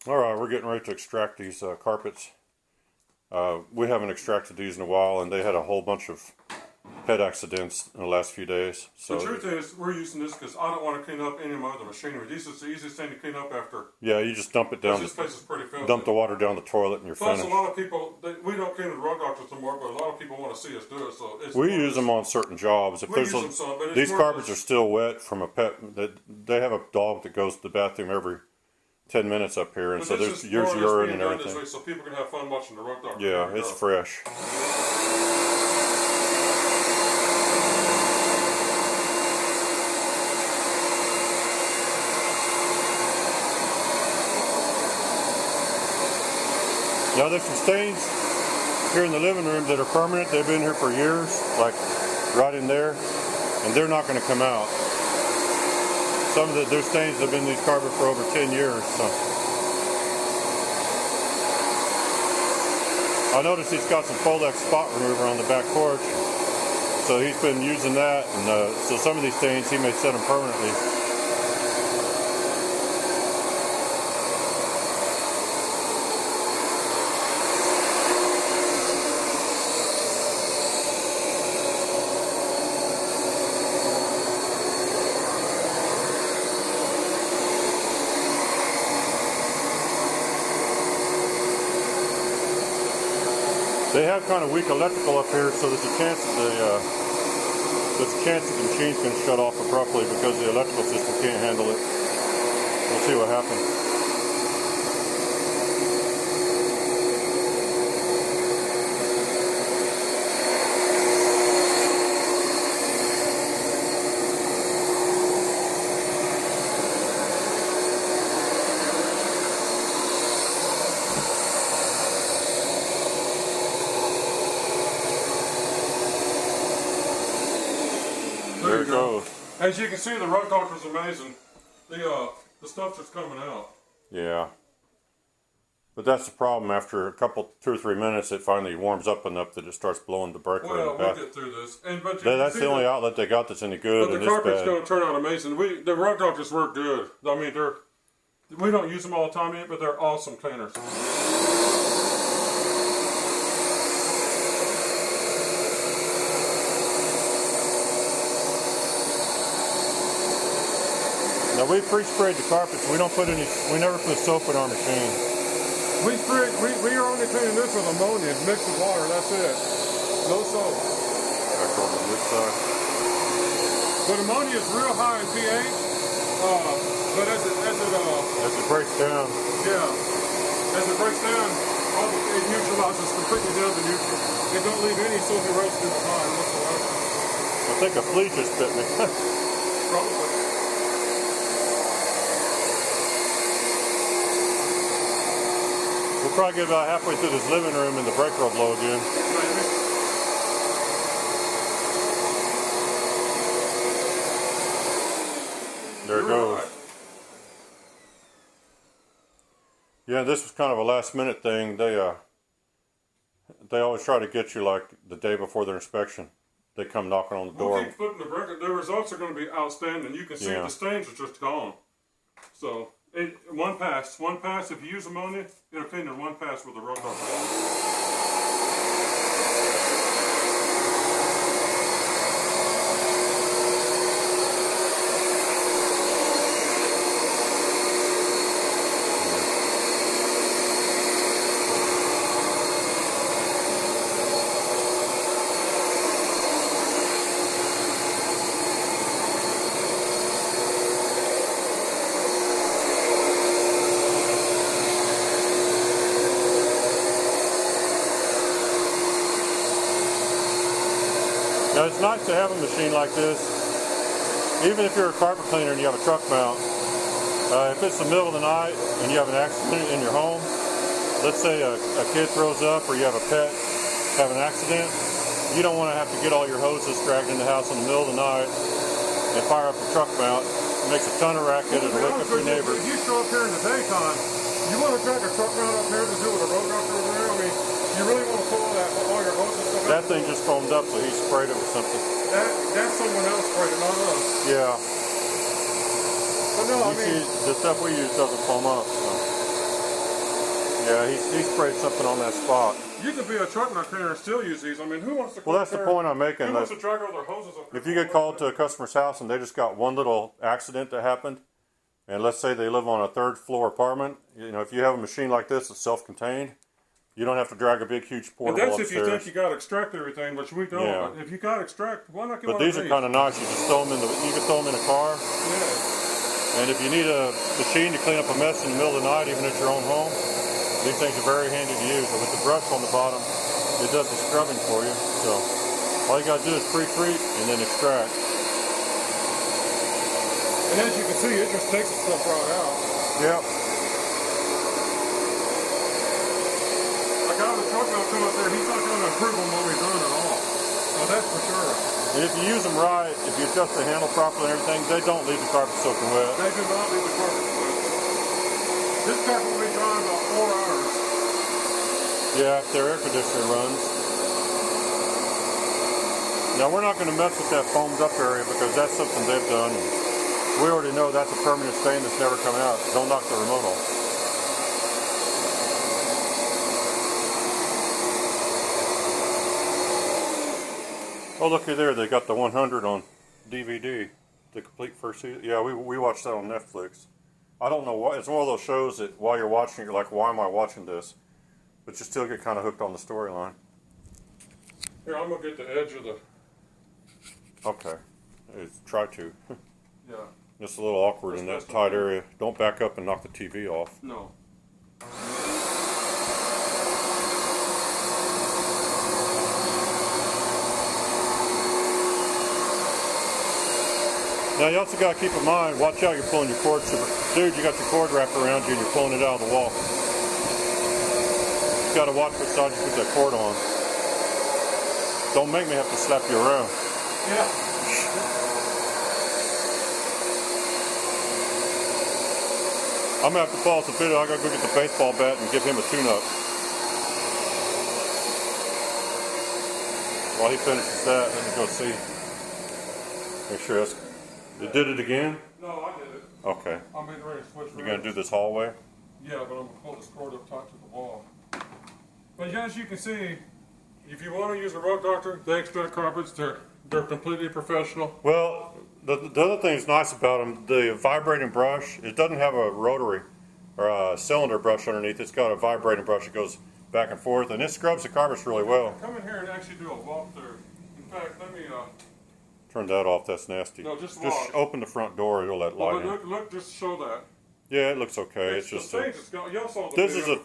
All right, we're getting ready to extract these carpets. We haven't extracted these in a while, and they had a whole bunch of pet accidents in the last few days. So the truth is, we're using this because I don't want to clean up any of my other machinery. This is the easiest thing to clean up after. yeah, you just dump it down. This place is pretty filthy. Dump the water down the toilet, and you're Plus, finished. a lot of people, we don't clean the rug doctors anymore, but a lot of people want to see us do it. So We use them on certain jobs. If We there's use them some, but it's these more carpets of are still wet from a pet. They have a dog that goes to the bathroom every 10 minutes up here, and But so this there's is yours more or less urine being and done this everything. way so people can have fun watching the rug doctor. Yeah, it's fresh. Now there's some stains here in the living room that are permanent. They've been here for years, like right in there, and they're not going to come out. Some of their stains have been in these carpets for over 10 years. So I noticed he's got some Folex spot remover on the back porch, so he's been using that, and so some of these stains he may set them permanently. They have kind of weak electrical up here, so there's a chance that the machine's going to shut off abruptly because the electrical system can't handle it. We'll see what happens. There it goes. As you can see, the rug doctor is amazing. The stuff that's coming out. Yeah. But that's the problem. After a couple, 2 or 3 minutes, it finally warms up enough that it starts blowing the breaker in the Well, bath. we'll get through this. But That's the only outlet they got that's any good. But the carpet's going to turn out amazing. The rug doctors work good. I mean, we don't use them all the time yet, but they're awesome cleaners. Now we pre-sprayed the carpets. We never put soap in our machine. We are only cleaning this with ammonia mixed with water. That's it. No soap. Back over to this side. But ammonia is real high in pH. But as it breaks down. Yeah. As it breaks down, it neutralizes completely down to neutral. It don't leave any soapy residue behind whatsoever. I think a flea just bit me. Probably. We'll probably get about halfway through this living room and the breaker will blow again. There it goes. Right. Yeah, this was kind of a last minute thing. They always try to get you like the day before their inspection. They come knocking on the door. We'll keep flipping the breaker. The results are going to be outstanding. You can see the stains are just gone. So one pass. If you use ammonia, it'll clean in one pass with a rug doctor. Now it's nice to have a machine like this, even if you're a carpet cleaner and you have a truck mount. If it's the middle of the night and you have an accident in your home, let's say a kid throws up or you have a pet have an accident, you don't want to have to get all your hoses dragged in the house in the middle of the night and fire up the truck mount. It makes a ton of racket and wake up your neighbors. If you show up here in the daytime, you want to drag a truck mount up here to do with a road doctor over there? I mean, you really want to pull all your hoses and stuff. That thing just foamed up, so he sprayed it with something. That's someone else sprayed it, not us. Yeah. But no, I mean, the stuff we use doesn't foam up. So. Yeah, he sprayed something on that spot. You could be a truck mount cleaner and still use these. I mean, who wants to? Well, that's the point I'm making. Who wants to drag all their hoses up? If you get called to a customer's house and they just got one little accident that happened, and let's say they live on a third floor apartment, you know, if you have a machine like this that's self-contained, you don't have to drag a big, huge portable and that's upstairs. if you think you got to extract everything, which we don't. Yeah. But if you got to extract, why not get But one these of are kind of nice. You just throw them in you can throw them in a car. Yeah. And if you need a machine to clean up a mess in the middle of the night, even at your own home, these things are very handy to use. And with the brush on the bottom, it does the scrubbing for you. So all you got to do is pre-treat and then extract. And as you can see, it just takes the stuff right out. Yep. Like I have a truck mount come up there, he's not going to improve on what we've done at all. So that's for sure. And if you use them right, if you adjust the handle properly and everything, they don't leave the carpet soaking wet. They do not leave the carpet wet. This carpet will be dry in about 4 hours. Yeah, if their air conditioner runs. Now we're not going to mess with that foamed up area because that's something they've done. And we already know that's a permanent stain that's never coming out. Don't knock the remote off. Oh, looky there, they got the 100 on DVD, the complete first season. Yeah, we watched that on Netflix. I don't know why. It's one of those shows that while you're watching it, you're like, why am I watching this? But you still get kind of hooked on the storyline. Here, I'm going to get the edge of the... Okay. Try to. Yeah. It's a little awkward in that tight area. Don't back up and knock the TV off. No. Now you also got to keep in mind, watch out, you're pulling your cord super. Dude, you got your cord wrapped around you and you're pulling it out of the wall. You got to watch what side you put that cord on. Don't make me have to slap you around. Yeah. I'm going to have to pause the video. I got to go get the baseball bat and give him a tune-up. While he finishes that, let me go see. Make sure that's... You did it again? No, I did it. Okay. I'm getting ready to switch. You're going to do this hallway? Yeah, but I'm going to pull this cord up tight to the wall. But as you can see, if you want to use a rug doctor, they extract carpets. They're completely professional. Well, the other thing that's nice about them, the vibrating brush, it doesn't have a rotary or a cylinder brush underneath. It's got a vibrating brush that goes back and forth, and it scrubs the carpets really well. Come in here and actually do a walkthrough. In fact, let me... Turn that off. That's nasty. No, just open the front door. It'll let light in. Look, just show that. Yeah, it looks okay. It's just y'all saw the this video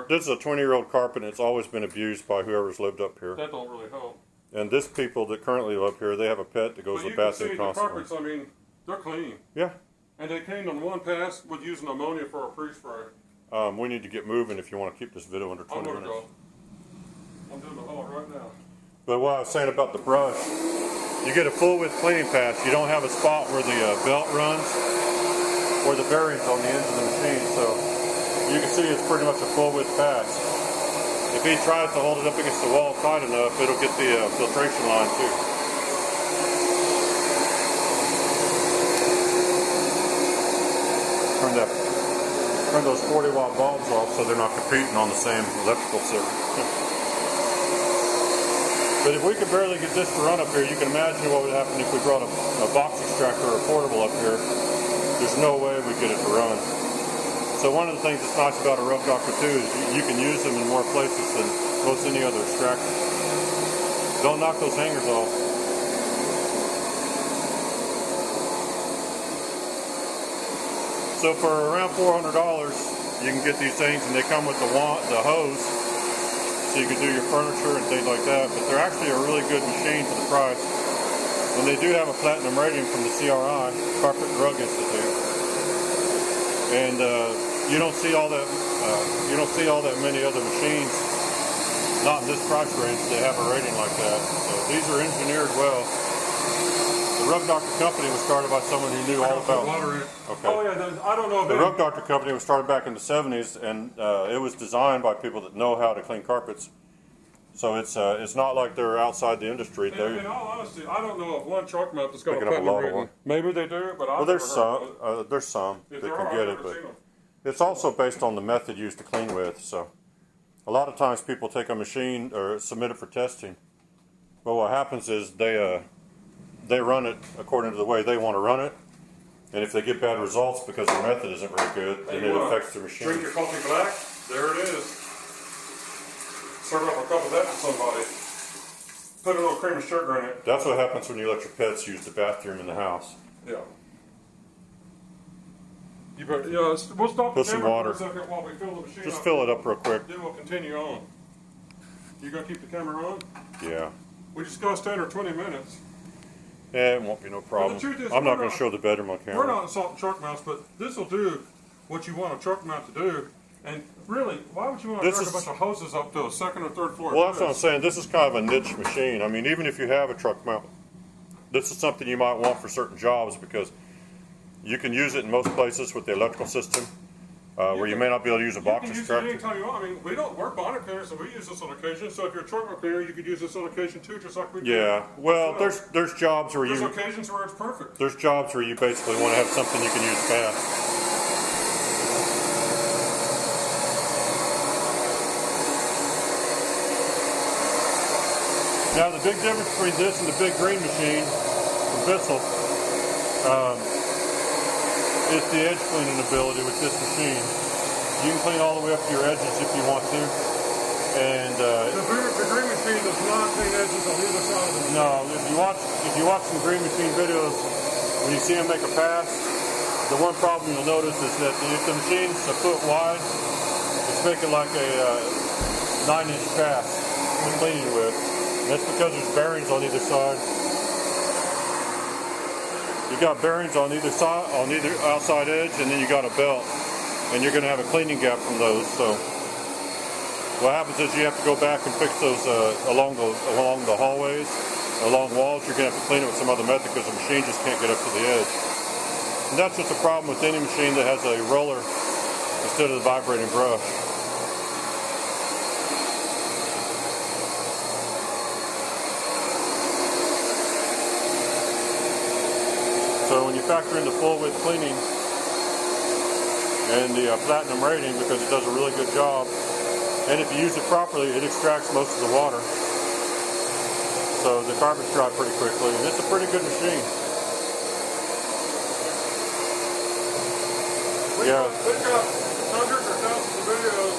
is a 20-year-old carpet, and it's always been abused by whoever's lived up here. That don't really help. And this people that currently live up here, they have a pet that goes to the bathroom constantly. The carpets, I mean, they're clean. Yeah. And they cleaned on one pass with using ammonia for a pre-spray. We need to get moving if you want to keep this video under 20 minutes. Go. I'm doing the haul right now. But what I was saying about the brush, you get a full width cleaning pass. You don't have a spot where the belt runs or the bearings on the ends of the machine. So you can see it's pretty much a full width pass. If he tries to hold it up against the wall tight enough, it'll get the filtration line too. Turn those 40-watt bulbs off so they're not competing on the same electrical circuit. But if we could barely get this to run up here, you can imagine what would happen if we brought a box extractor or a portable up here. There's no way we'd get it to run. So one of the things that's nice about a Rug Doctor too is you can use them in more places than most any other extractor. Don't knock those hangers off. So for around $400, you can get these things, and they come with the hose, so you can do your furniture and things like that. But they're actually a really good machine for the price, and they do have a platinum rating from the CRI, Carpet and Rug Institute. And you don't see all that. You don't see all that many other machines, not in this price range, that have a rating like that. So these are engineered well. The Rug Doctor Company was started by someone who knew all about water in. Okay. Oh yeah, I don't know. The Rug Doctor Company was started back in the 70s, and it was designed by people that know how to clean carpets. So it's not like they're outside the industry. In all honesty, I don't know of one truck mount that's got a Picking up a platinum lot of rating. one. Maybe they do, but Well, there's some that can get it, but It's also based on the method used to clean with. So a lot of times people take a machine or submit it for testing, but what happens is they run it according to the way they want to run it, and if they get bad results because their method isn't very good, then it affects their machine. Drink your coffee black. There it is. Serve up a cup of that to somebody. Put a little cream of sugar in it. That's what happens when you let your pets use the bathroom in the house. Yeah. You better, we'll stop the Put some camera water. for a second while we fill the machine Just up. fill it up real quick. Then we'll continue on. You gonna keep the camera on? Yeah. We just gotta stand there 20 minutes. Yeah, it won't be no problem. Well, the truth is, I'm not we're going to show the bedroom on camera. We're not insulting truck mounts, but this will do what you want a truck mount to do. And really, why would you want to drag a bunch of hoses up to a second or third floor? Well, that's what I'm saying. This is kind of a niche machine. I mean, even if you have a truck mount, this is something you might want for certain jobs because you can use it in most places with the electrical system, where you may not be able to use a box You can use extractor. it anytime you want. I mean, we're bonnet cleaners, so we use this on occasion. So if you're a truck cleaner, you could use this on occasion too, just like we do. Yeah. Well, there's jobs where There's occasions where it's perfect. There's jobs where you basically want to have something you can use fast. Now the big difference between this and the big green machine from Bissell is the edge cleaning ability with this machine. You can clean all the way up to your edges if you want to. And the green machine does not clean edges on either side of the machine. No, if you watch some green machine videos, when you see them make a pass, the one problem you'll notice is that if the machine's a foot wide, it's making like a 9-inch pass to clean it with. And that's because there's bearings on either side. You got bearings on either side, on either outside edge, and then you got a belt, and you're going to have a cleaning gap from those. So what happens is you have to go back and fix those along the hallways, along walls. You're going to have to clean it with some other method because the machine just can't get up to the edge. And that's just a problem with any machine that has a roller instead of the vibrating brush. So when you factor in the full width cleaning and the platinum rating, because it does a really good job, and if you use it properly, it extracts most of the water. So the carpets dry pretty quickly, and it's a pretty good machine. We've got hundreds or thousands of videos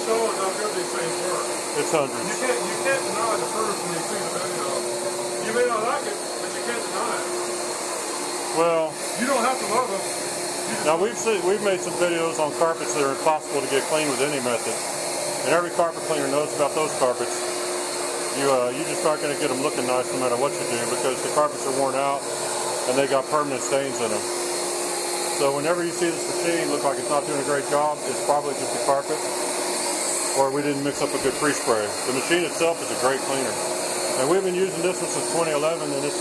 showing how good these things work. It's hundreds. You can't deny the proof when you see the video. You may not like it, but you can't deny it. Well, you don't have to love them. Now we've made some videos on carpets that are impossible to get clean with any method, and every carpet cleaner knows about those carpets. You just aren't going to get them looking nice no matter what you do because the carpets are worn out and they got permanent stains in them. So whenever you see this machine look like it's not doing a great job, it's probably just the carpet, or we didn't mix up a good pre-spray. The machine itself is a great cleaner, and we've been using this one since 2011, and it's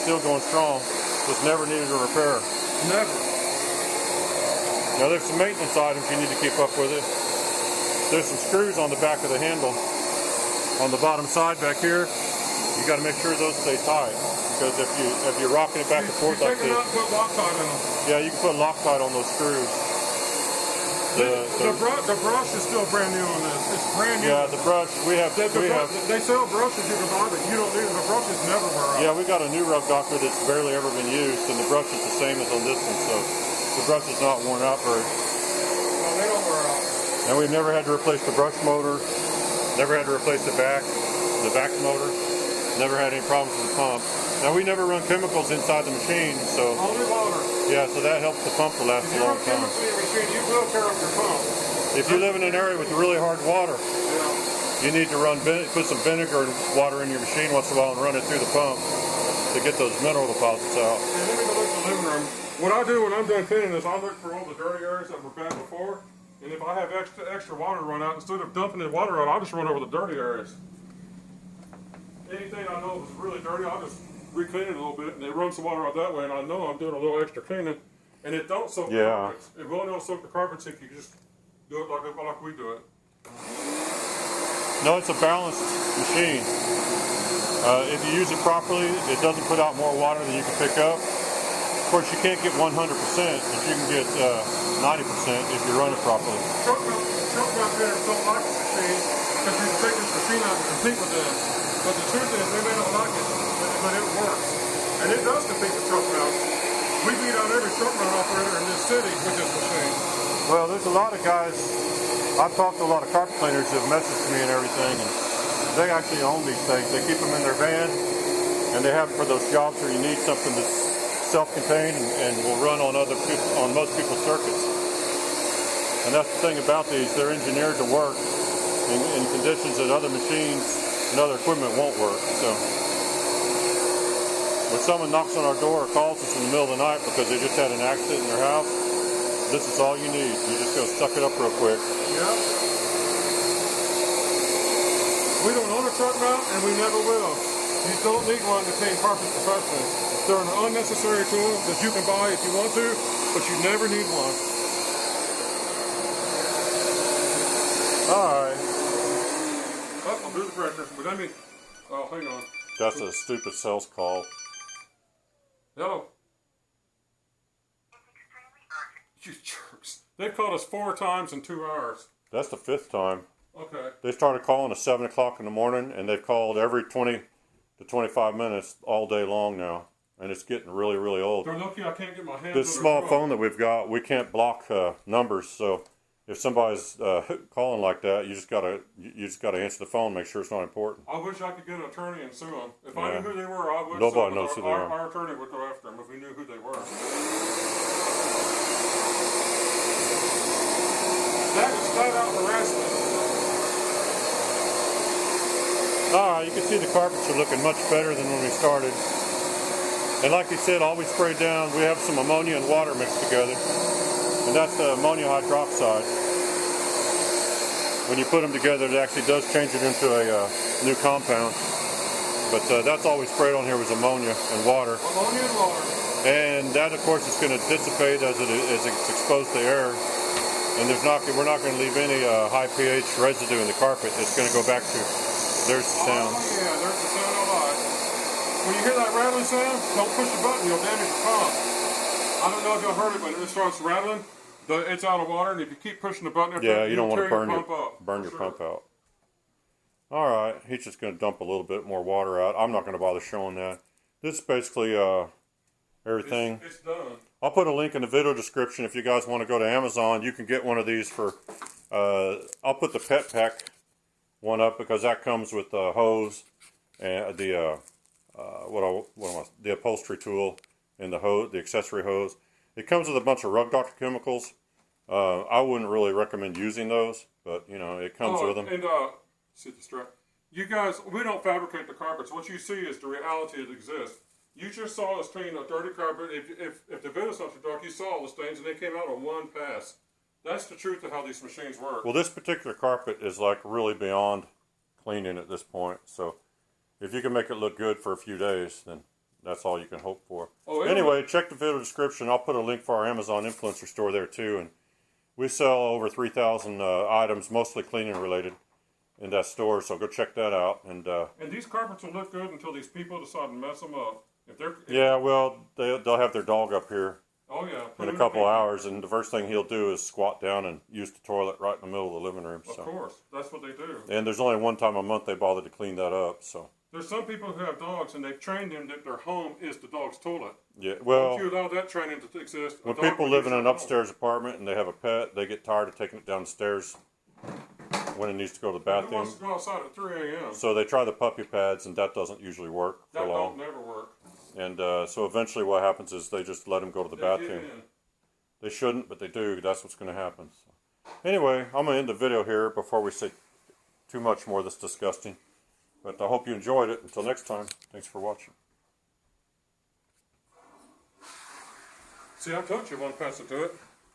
still going strong. It's never needed a repair. Never. Now there's some maintenance items you need to keep up with it. There's some screws on the back of the handle. On the bottom side back here, you got to make sure those stay tight. Because if you're rocking it back and forth like this, put Loctite in them. Yeah, you can put Loctite on those screws. The brush is still brand new on this. It's brand new. Yeah, the brush they sell brushes you can buy, but you don't need them. The brushes never wear out. Yeah, we got a new rug doctor that's barely ever been used, and the brush is the same as on this one, so the brush is not worn out very. No, they don't wear out. And we've never had to replace the brush motor, never had to replace the vac motor, never had any problems with the pump. Now we never run chemicals inside the machine, so only water. Yeah, so that helps the pump to last a long time. If you run chemicals in your machine, you will tear up your pump. If you live in an area with really hard water, you need to put some vinegar and water in your machine once in a while and run it through the pump to get those mineral deposits out. And let me go look at the living room. What I do when I'm done cleaning this, I look for all the dirty areas that were bad before, and if I have extra water run out, instead of dumping the water out, I'll just run over the dirty areas. Anything I know is really dirty, I'll just re-clean it a little bit, and it runs the water out that way, and I know I'm doing a little extra cleaning, and it don't soak the carpets. It really don't soak the carpets if you just do it like we do it. No, it's a balanced machine. If you use it properly, it doesn't put out more water than you can pick up. Of course, you can't get 100%, but you can get 90% if you run it properly. Truck mount cleaners don't like this machine because we take this machine out to compete with them. But the truth is, they may not like it, but it works. And it does compete with truck mounts. We beat out every truck mount operator in this city with this machine. Well, there's a lot of guys, I've talked to a lot of carpet cleaners who have messaged me and everything, and they actually own these things. They keep them in their van, and they have them for those jobs where you need something that's self-contained and will run on most people's circuits. And that's the thing about these, they're engineered to work in conditions that other machines and other equipment won't work. So when someone knocks on our door or calls us in the middle of the night because they just had an accident in their house, this is all you need. You just go suck it up real quick. Yeah. We don't own a truck mount, and we never will. You don't need one to clean carpet professionally. They're an unnecessary tool that you can buy if you want to, but you never need one. Alright. Oh, I'll do the pressure. But let me. Oh, hang on. That's a stupid sales call. Hello. You jerks. They've called us 4 times in 2 hours. That's the 5th time. Okay. They started calling at 7 o'clock in the morning, and they've called every 20 to 25 minutes all day long now. And it's getting really, really old. They're lucky I can't get my hands This on small their phone that we've got, we can't block numbers. So if somebody's calling like that, you just gotta answer the phone, make sure it's not important. I wish I could get an attorney and sue them. If I knew who they were, I would. Nobody knows who they are. Our attorney would go after them if we knew who they were. That is flat out harassment. Alright, you can see the carpets are looking much better than when we started. And like he said, all we sprayed down, we have some ammonia and water mixed together. And that's the ammonia hydroxide. When you put them together, it actually does change it into a new compound. But that's all we sprayed on here was ammonia and water. Ammonia and water. And that, of course, is going to dissipate as it's exposed to air. And we're not going to leave any high pH residue in the carpet. It's going to go back to, there's the sound. Oh, yeah, there's the sound I like. When you hear that rattling sound, don't push the button, you'll damage the pump. I don't know if y'all heard it, but if it starts rattling, it's out of water, and if you keep pushing the button, you don't want to burn your sure. pump out. All right, he's just going to dump a little bit more water out. I'm not going to bother showing that. This is basically everything. It's done. I'll put a link in the video description if you guys want to go to Amazon. You can get one of these for, I'll put the Pet Pack one up because that comes with the hose and the upholstery tool and the hose, the accessory hose. It comes with a bunch of Rug Doctor chemicals. I wouldn't really recommend using those, but you know, it comes with them. And see the strap. You guys, we don't fabricate the carpets. What you see is the reality that exists. You just saw us clean a dirty carpet. If the video's not too dark, you saw all the stains, and they came out on one pass. That's the truth of how these machines work. Well, this particular carpet is like really beyond cleaning at this point. So if you can make it look good for a few days, then that's all you can hope for. Anyway, check the video description. I'll put a link for our Amazon influencer store there too. And we sell over 3,000 items, mostly cleaning related, in that store. So go check that out. And these carpets will look good until these people decide to mess them up. Well, they'll have their dog up here. Oh yeah. In a couple hours, and the first thing he'll do is squat down and use the toilet right in the middle of the living room. Of course, that's what they do. And there's only one time a month they bother to clean that up. So there's some people who have dogs, and they've trained them that their home is the dog's toilet. Yeah, well, once you allow that training to exist, when people live in an upstairs apartment and they have a pet, they get tired of taking it down the stairs when it needs to go to the bathroom. It wants to go outside at 3 a.m. So they try the puppy pads, and that doesn't usually work for long. That don't never work. And so eventually what happens is they just let them go to the bathroom. They shouldn't, but they do. That's what's going to happen. So, anyway, I'm going to end the video here before we say too much more that's disgusting. But I hope you enjoyed it. Until next time, thanks for watching. See, I told you one pass it to it.